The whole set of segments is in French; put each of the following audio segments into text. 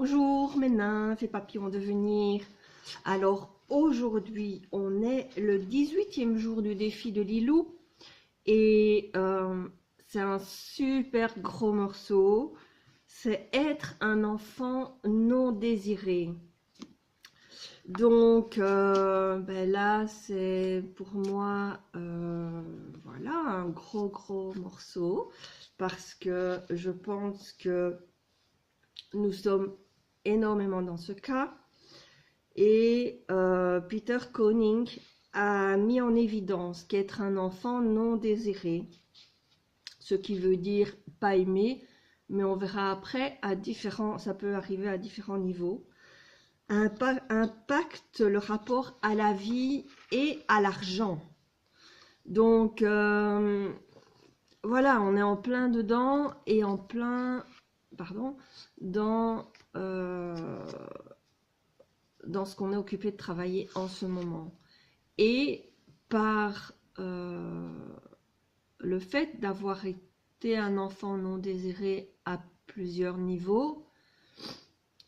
Bonjour mes nymphes et papillons de venir. Alors aujourd'hui on est le 18e jour du défi de Lilou et c'est un super gros morceau. C'est être un enfant non désiré. Donc là c'est pour moi voilà un gros morceau parce que je pense que nous sommes énormément dans ce cas et Peter Koning a mis en évidence qu'être un enfant non désiré, ce qui veut dire pas aimé, mais on verra après, ça peut arriver à différents niveaux, impacte le rapport à la vie et à l'argent. Donc voilà, on est en plein dedans et en plein, dans ce qu'on est occupé de travailler en ce moment. Et par le fait d'avoir été un enfant non désiré à plusieurs niveaux,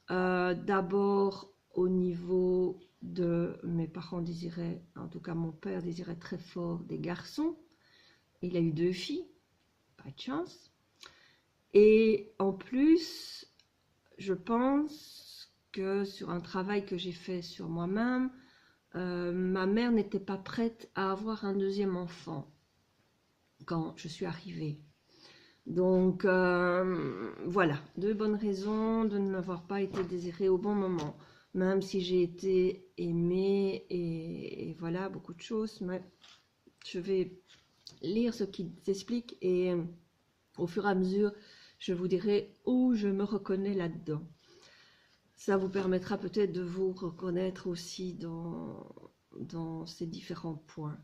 d'abord au niveau de mes parents désiraient, en tout cas mon père désirait très fort des garçons, il a eu 2 filles, pas de chance, et en plus je pense que sur un travail que j'ai fait sur moi-même, ma mère n'était pas prête à avoir un 2e enfant quand je suis arrivée. Donc voilà, 2 bonnes raisons de ne m'avoir pas été désirée au bon moment, même si j'ai été aimée et voilà, beaucoup de choses, mais je vais lire ce qui s'explique et au fur et à mesure, je vous dirai où je me reconnais là-dedans. Ça vous permettra peut-être de vous reconnaître aussi dans ces différents points.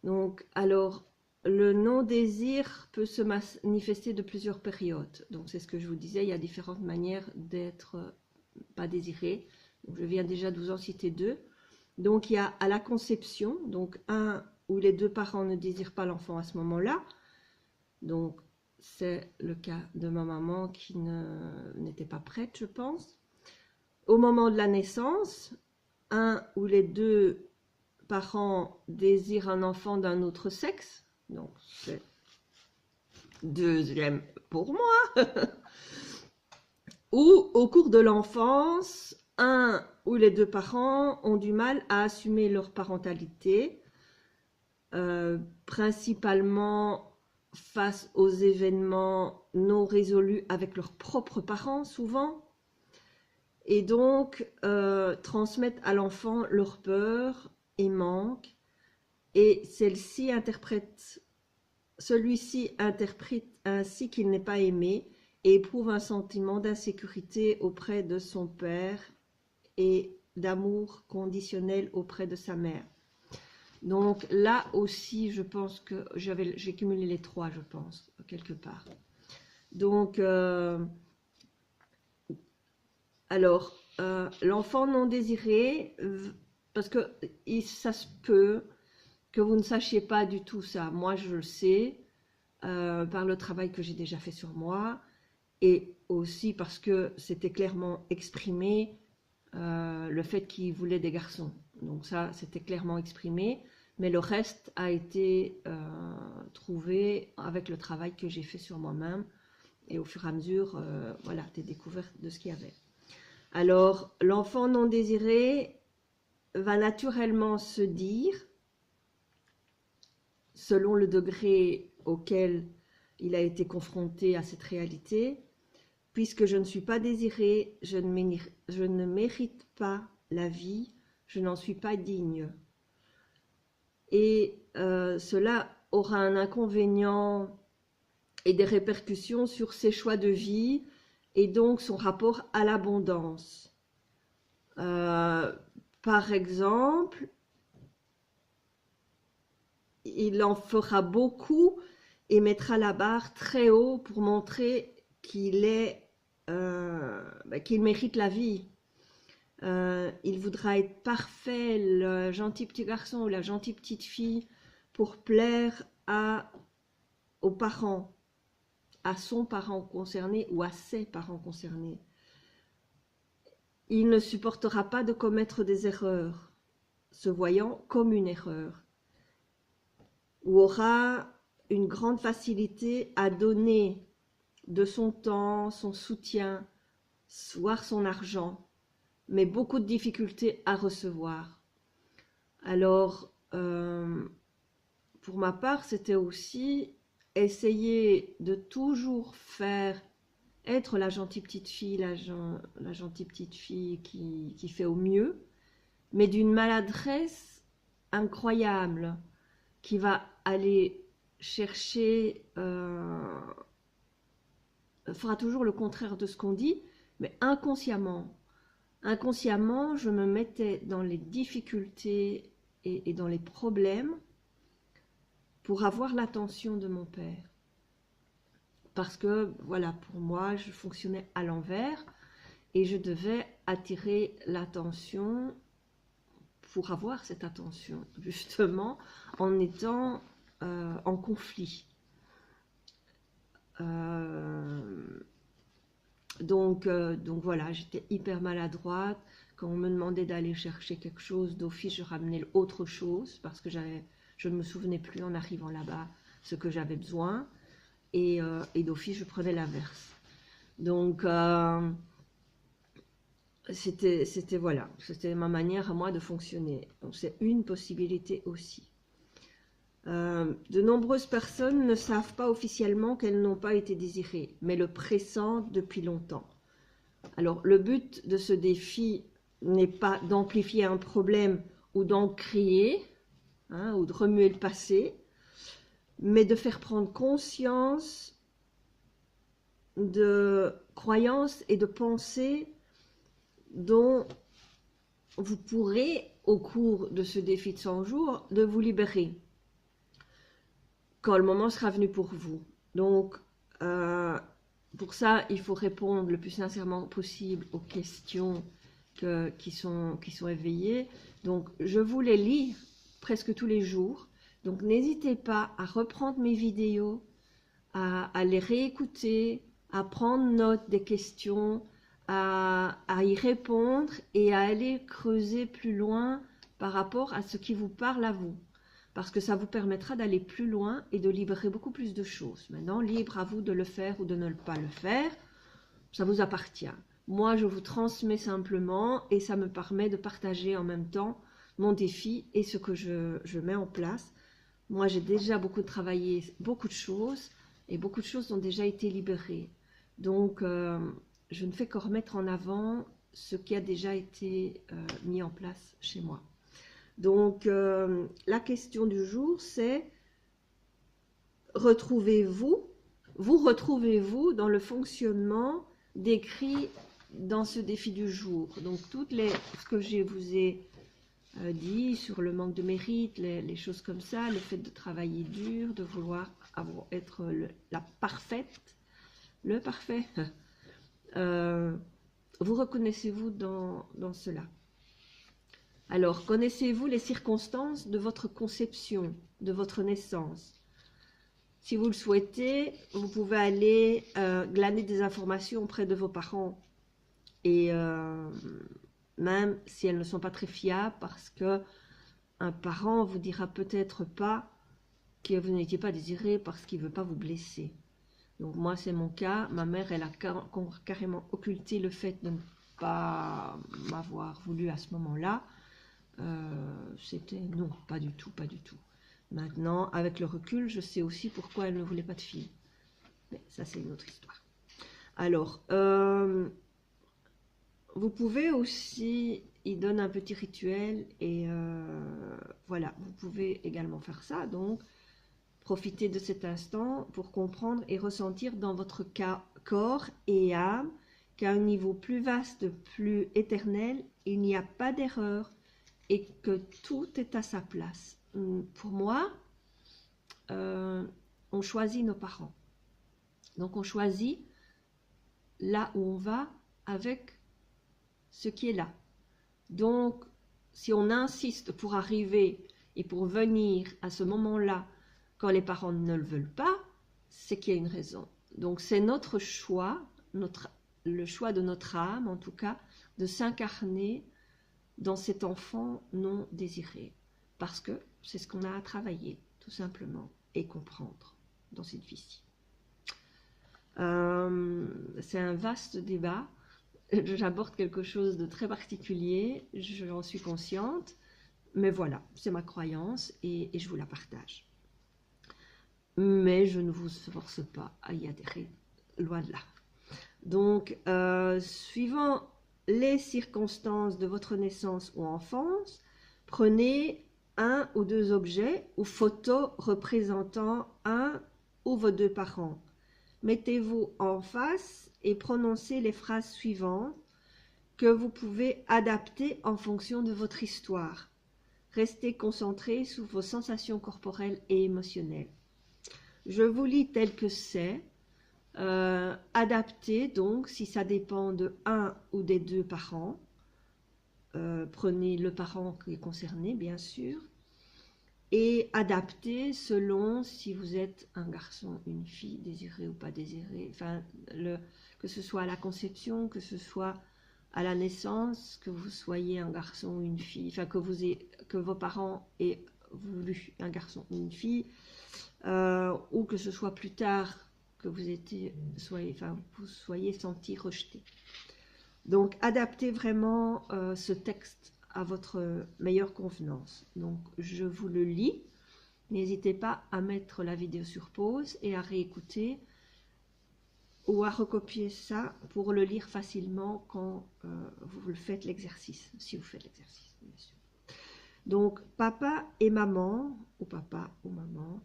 Donc, alors, le non-désir peut se manifester de plusieurs périodes. Donc, c'est ce que je vous disais, il y a différentes manières d'être pas désiré. Donc, je viens déjà de vous en citer 2. Donc, il y a à la conception, donc un où les 2 parents ne désirent pas l'enfant à ce moment-là. Donc, c'est le cas de ma maman qui n'était pas prête, je pense. Au moment de la naissance, un où les 2 parents désirent un enfant d'un autre sexe, donc c'est 2e pour moi, ou au cours de l'enfance, un où les 2 parents ont du mal à assumer leur parentalité, principalement face aux événements non résolus avec leurs propres parents souvent, et donc transmettent à l'enfant leur peur et manque, et celui-ci interprète ainsi qu'il n'est pas aimé et éprouve un sentiment d'insécurité auprès de son père et d'amour conditionnel auprès de sa mère. Donc là aussi, je pense que j'ai cumulé les 3, je pense, quelque part. Donc, alors, l'enfant non désiré, parce que ça se peut que vous ne sachiez pas du tout ça. Moi, je le sais par le travail que j'ai déjà fait sur moi et aussi parce que c'était clairement exprimé le fait qu'il voulait des garçons. Donc ça, c'était clairement exprimé, mais le reste a été trouvé avec le travail que j'ai fait sur moi-même et au fur et à mesure, voilà, des découvertes de ce qu'il y avait. Alors, l'enfant non désiré va naturellement se dire, selon le degré auquel il a été confronté à cette réalité, puisque je ne suis pas désiré, je ne mérite pas la vie, je n'en suis pas digne. Et cela aura un inconvénient et des répercussions sur ses choix de vie et donc son rapport à l'abondance. Par exemple, il en fera beaucoup et mettra la barre très haut pour montrer qu'il mérite la vie. Il voudra être parfait, le gentil petit garçon ou la gentille petite fille, pour plaire aux parents, à son parent concerné ou à ses parents concernés. il ne supportera pas de commettre des erreurs, se voyant comme une erreur, ou aura une grande facilité à donner de son temps, son soutien, voire son argent, mais beaucoup de difficultés à recevoir. Alors, pour ma part, c'était aussi essayer de toujours être la gentille petite fille, la gentille petite fille qui fait au mieux, mais d'une maladresse incroyable, qui va aller chercher, fera toujours le contraire de ce qu'on dit, mais inconsciemment, je me mettais dans les difficultés et dans les problèmes pour avoir l'attention de mon père. Parce que, voilà, pour moi, je fonctionnais à l'envers et je devais attirer l'attention pour avoir cette attention, justement, en étant en conflit. Donc voilà, j'étais hyper maladroite. Quand on me demandait d'aller chercher quelque chose, d'office, je ramenais autre chose parce que je ne me souvenais plus en arrivant là-bas ce que j'avais besoin. Et d'office, je prenais l'inverse. Donc, voilà, c'était ma manière à moi de fonctionner. Donc, c'est une possibilité aussi. De nombreuses personnes ne savent pas officiellement qu'elles n'ont pas été désirées, mais le pressentent depuis longtemps. Alors, le but de ce défi n'est pas d'amplifier un problème ou d'en créer, ou de remuer le passé, mais de faire prendre conscience de croyances et de pensées dont vous pourrez, au cours de ce défi de 100 jours, de vous libérer quand le moment sera venu pour vous. Donc, pour ça, il faut répondre le plus sincèrement possible aux questions qui sont éveillées. Donc, je vous les lis presque tous les jours. Donc, n'hésitez pas à reprendre mes vidéos, à les réécouter, à prendre note des questions, à y répondre et à aller creuser plus loin par rapport à ce qui vous parle à vous. Parce que ça vous permettra d'aller plus loin et de libérer beaucoup plus de choses. Maintenant, libre à vous de le faire ou de ne pas le faire, ça vous appartient. Moi, je vous transmets simplement et ça me permet de partager en même temps mon défi et ce que je mets en place. Moi, j'ai déjà beaucoup travaillé, beaucoup de choses, et beaucoup de choses ont déjà été libérées. Donc, je ne fais que remettre en avant ce qui a déjà été mis en place chez moi. Donc, la question du jour, c'est retrouvez-vous dans le fonctionnement décrit dans ce défi du jour. Donc, ce que je vous ai dit sur le manque de mérite, les choses comme ça, le fait de travailler dur, de vouloir être la parfaite, le parfait. Vous reconnaissez-vous dans cela? Alors, connaissez-vous les circonstances de votre conception, de votre naissance? Si vous le souhaitez, vous pouvez aller glaner des informations auprès de vos parents. Et même si elles ne sont pas très fiables, parce que un parent vous dira peut-être pas que vous n'étiez pas désiré parce qu'il ne veut pas vous blesser. Donc moi, c'est mon cas. Ma mère, elle a carrément occulté le fait de ne pas m'avoir voulu à ce moment-là. C'était non, pas du tout, pas du tout. Maintenant, avec le recul, je sais aussi pourquoi elle ne voulait pas de fille. Mais ça, c'est une autre histoire. Alors, vous pouvez aussi, il donne un petit rituel et voilà, vous pouvez également faire ça. Donc, profitez de cet instant pour comprendre et ressentir dans votre corps et âme qu'à un niveau plus vaste, plus éternel, il n'y a pas d'erreur et que tout est à sa place. Pour moi, on choisit nos parents. Donc, on choisit là où on va avec ce qui est là. Donc, si on insiste pour arriver et pour venir à ce moment-là, quand les parents ne le veulent pas, c'est qu'il y a une raison. Donc, c'est notre choix, notre le choix de notre âme, en tout cas, de s'incarner dans cet enfant non désiré. Parce que c'est ce qu'on a à travailler, tout simplement, et comprendre dans cette vie-ci. C'est un vaste débat. J'aborde quelque chose de très particulier, j'en suis consciente, mais voilà, c'est ma croyance et je vous la partage. Mais je ne vous force pas à y adhérer, loin de là. Donc, suivant les circonstances de votre naissance ou enfance, prenez un ou deux objets ou photos représentant un ou vos deux parents. Mettez-vous en face et prononcez les phrases suivantes que vous pouvez adapter en fonction de votre histoire. Restez concentré sur vos sensations corporelles et émotionnelles. Je vous lis tel que c'est. Adaptez donc si ça dépend de un ou des deux parents. Prenez le parent qui est concerné, bien sûr. Et adaptez selon si vous êtes un garçon, une fille, désiré ou pas désiré. Enfin, que ce soit à la conception, que ce soit à la naissance, que vous soyez un garçon ou une fille, enfin que vos parents aient voulu un garçon ou une fille, ou que ce soit plus tard que vous soyez senti rejeté. Donc, adaptez vraiment ce texte à votre meilleure convenance. Donc, je vous le lis. N'hésitez pas à mettre la vidéo sur pause et à réécouter ou à recopier ça pour le lire facilement quand vous le faites l'exercice, si vous faites l'exercice, bien sûr. Donc, papa et maman, ou papa ou maman,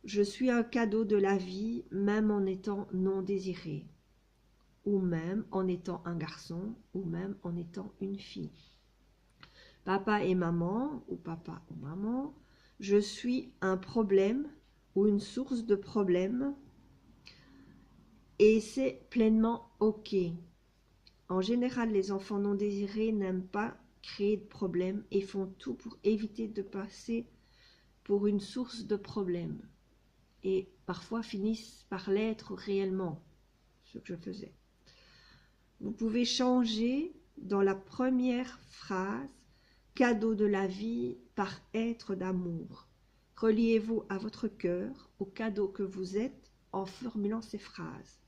je suis un cadeau de la vie, même en étant non désiré, ou même en étant un garçon, ou même en étant une fille. Papa et maman, ou papa ou maman, je suis un problème ou une source de problème et c'est pleinement OK. En général, les enfants non désirés n'aiment pas créer de problèmes et font tout pour éviter de passer pour une source de problèmes et parfois finissent par l'être réellement, ce que je faisais. Vous pouvez changer dans la première phrase cadeau de la vie par être d'amour. Reliez-vous à votre cœur, au cadeau que vous êtes en formulant ces phrases.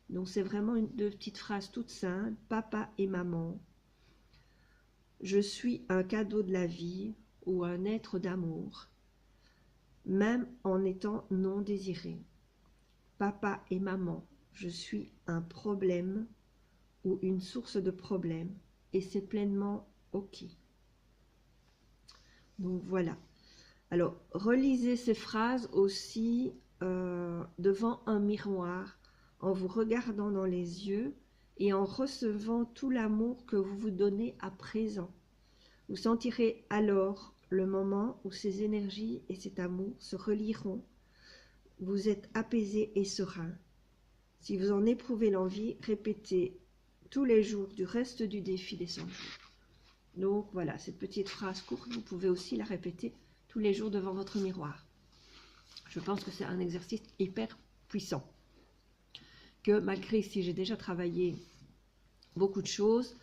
Donc c'est vraiment deux petites phrases toutes simples, papa et maman. Je suis un cadeau de la vie ou un être d'amour, même en étant non désiré. Papa et maman, je suis un problème ou une source de problème et c'est pleinement OK. Donc voilà. Alors, relisez ces phrases aussi devant un miroir, en vous regardant dans les yeux et en recevant tout l'amour que vous vous donnez à présent. Vous sentirez alors le moment où ces énergies et cet amour se relieront. Vous êtes apaisé et serein. Si vous en éprouvez l'envie, répétez tous les jours du reste du défi des 100 jours. Donc voilà, cette petite phrase courte, vous pouvez aussi la répéter tous les jours devant votre miroir. Je pense que c'est un exercice hyper puissant. Que malgré si j'ai déjà travaillé beaucoup de choses,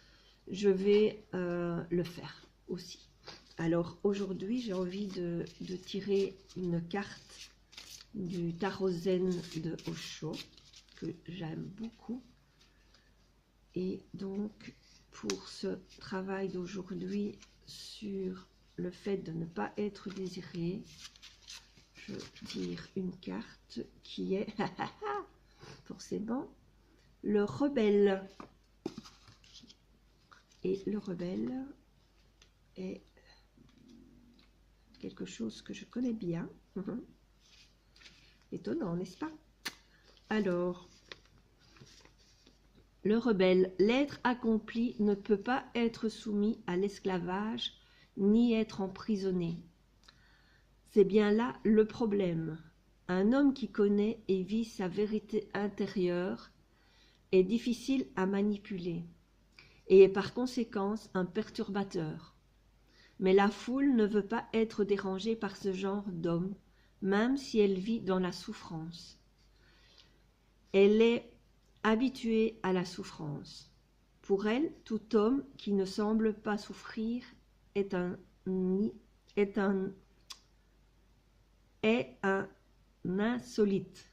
je vais le faire aussi. Alors aujourd'hui, j'ai envie de tirer une carte du tarot zen de Osho, que j'aime beaucoup. Et donc, pour ce travail d'aujourd'hui sur le fait de ne pas être désiré, je tire une carte qui est, forcément, le rebelle. Et le rebelle est quelque chose que je connais bien. Étonnant, n'est-ce pas? Alors, le rebelle, l'être accompli ne peut pas être soumis à l'esclavage ni être emprisonné. C'est bien là le problème. Un homme qui connaît et vit sa vérité intérieure est difficile à manipuler et est par conséquence un perturbateur. Mais la foule ne veut pas être dérangée par ce genre d'homme, même si elle vit dans la souffrance. Elle est habituée à la souffrance. Pour elle, tout homme qui ne semble pas souffrir est un insolite.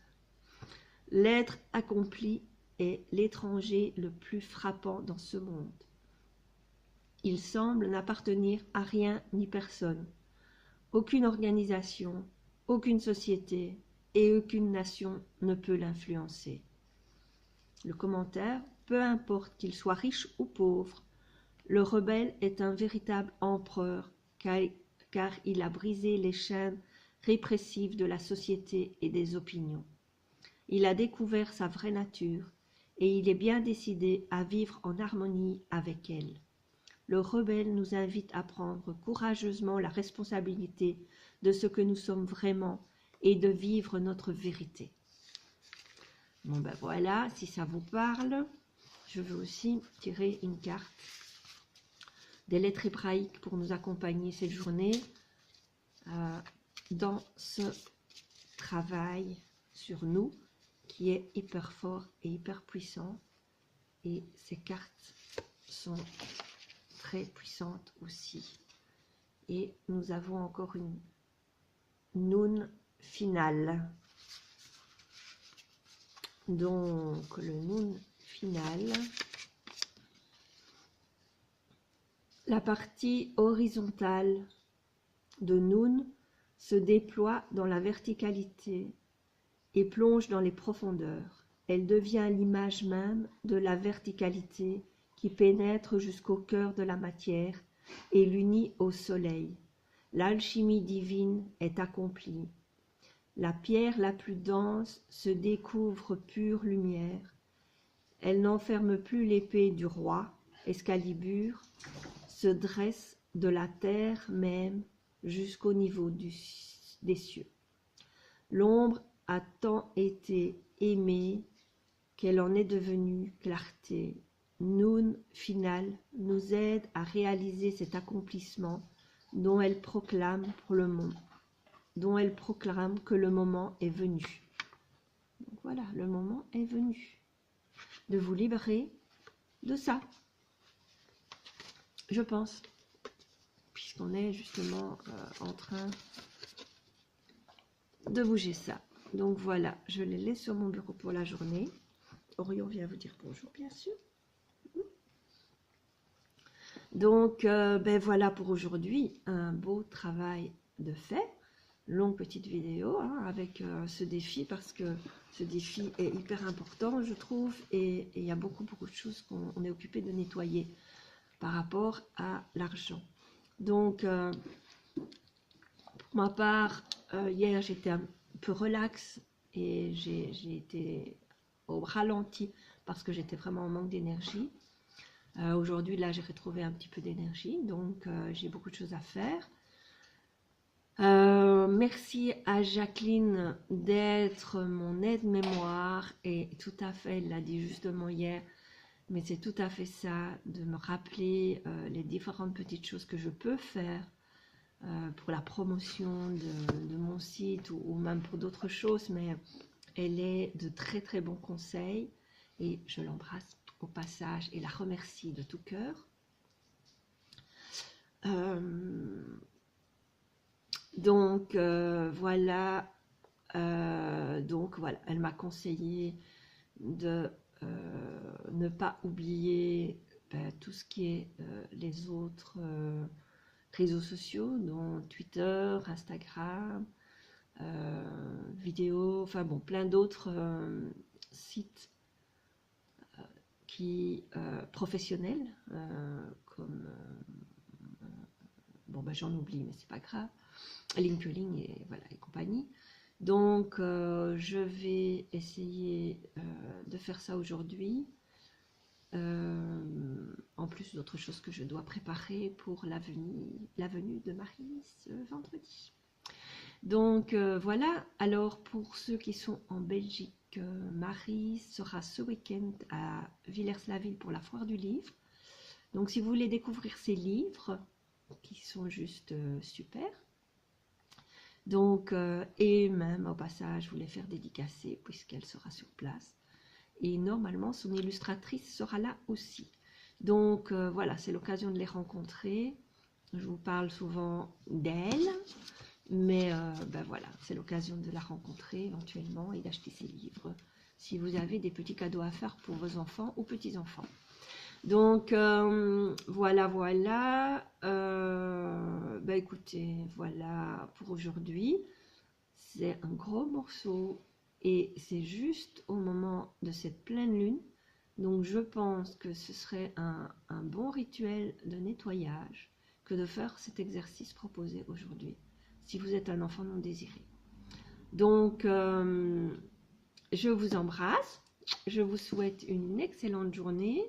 L'être accompli est l'étranger le plus frappant dans ce monde. Il semble n'appartenir à rien ni personne. Aucune organisation, aucune société et aucune nation ne peut l'influencer. Le commentaire, peu importe qu'il soit riche ou pauvre, le rebelle est un véritable empereur car il a brisé les chaînes répressives de la société et des opinions. Il a découvert sa vraie nature et il est bien décidé à vivre en harmonie avec elle. Le rebelle nous invite à prendre courageusement la responsabilité de ce que nous sommes vraiment et de vivre notre vérité. Bon ben voilà, si ça vous parle, je veux aussi tirer une carte des lettres hébraïques pour nous accompagner cette journée dans ce travail sur nous qui est hyper fort et hyper puissant. Et ces cartes sont très puissante aussi. Et nous avons encore une Noun finale. Donc le Noun final, la partie horizontale de Noun se déploie dans la verticalité et plonge dans les profondeurs. Elle devient l'image même de la verticalité qui pénètre jusqu'au cœur de la matière et l'unit au soleil. L'alchimie divine est accomplie. La pierre la plus dense se découvre pure lumière. Elle n'enferme plus l'épée du roi, Excalibur, se dresse de la terre même jusqu'au niveau des cieux. L'ombre a tant été aimée qu'elle en est devenue clarté. Noun final nous aide à réaliser cet accomplissement dont elle proclame pour le monde, dont elle proclame que le moment est venu. Donc voilà, le moment est venu de vous libérer de ça, je pense, puisqu'on est justement en train de bouger ça. Donc voilà, je les laisse sur mon bureau pour la journée. Orion vient vous dire bonjour, bien sûr. Donc, ben voilà pour aujourd'hui, un beau travail de fait. Longue petite vidéo hein, avec ce défi, parce que ce défi est hyper important, je trouve, et il y a beaucoup de choses qu'on est occupé de nettoyer par rapport à l'argent. Donc, pour ma part, hier, j'étais un peu relax et j'ai été au ralenti parce que j'étais vraiment en manque d'énergie. Aujourd'hui, là, j'ai retrouvé un petit peu d'énergie, donc j'ai beaucoup de choses à faire. Merci à Jacqueline d'être mon aide-mémoire, et tout à fait, elle l'a dit justement hier, mais c'est tout à fait ça, de me rappeler les différentes petites choses que je peux faire pour la promotion de mon site ou même pour d'autres choses, mais elle est de très très bons conseils et je l'embrasse au passage et la remercie de tout cœur. Donc voilà, elle m'a conseillé de ne pas oublier tout ce qui est les autres réseaux sociaux, dont Twitter, Instagram, vidéo, enfin bon, plein d'autres sites qui professionnels, comme bon ben j'en oublie mais c'est pas grave, LinkedIn et voilà et compagnie. Donc je vais essayer de faire ça aujourd'hui, en plus d'autres choses que je dois préparer pour la venue de Marie ce vendredi. Donc voilà, alors pour ceux qui sont en Belgique, Marie sera ce week-end à Villers-la-Ville pour la foire du livre. Donc si vous voulez découvrir ces livres qui sont juste super, donc et même au passage vous les faire dédicacer puisqu'elle sera sur place, et normalement son illustratrice sera là aussi. Donc voilà, c'est l'occasion de les rencontrer. Je vous parle souvent d'elle, mais ben voilà, c'est l'occasion de la rencontrer éventuellement et d'acheter ses livres si vous avez des petits cadeaux à faire pour vos enfants ou petits-enfants. Donc voilà, ben écoutez, voilà pour aujourd'hui. C'est un gros morceau et c'est juste au moment de cette pleine lune. Donc je pense que ce serait un bon rituel de nettoyage que de faire cet exercice proposé aujourd'hui, si vous êtes un enfant non désiré. Donc je vous embrasse, je vous souhaite une excellente journée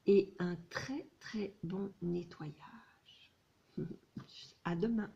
et un très très bon nettoyage. À demain.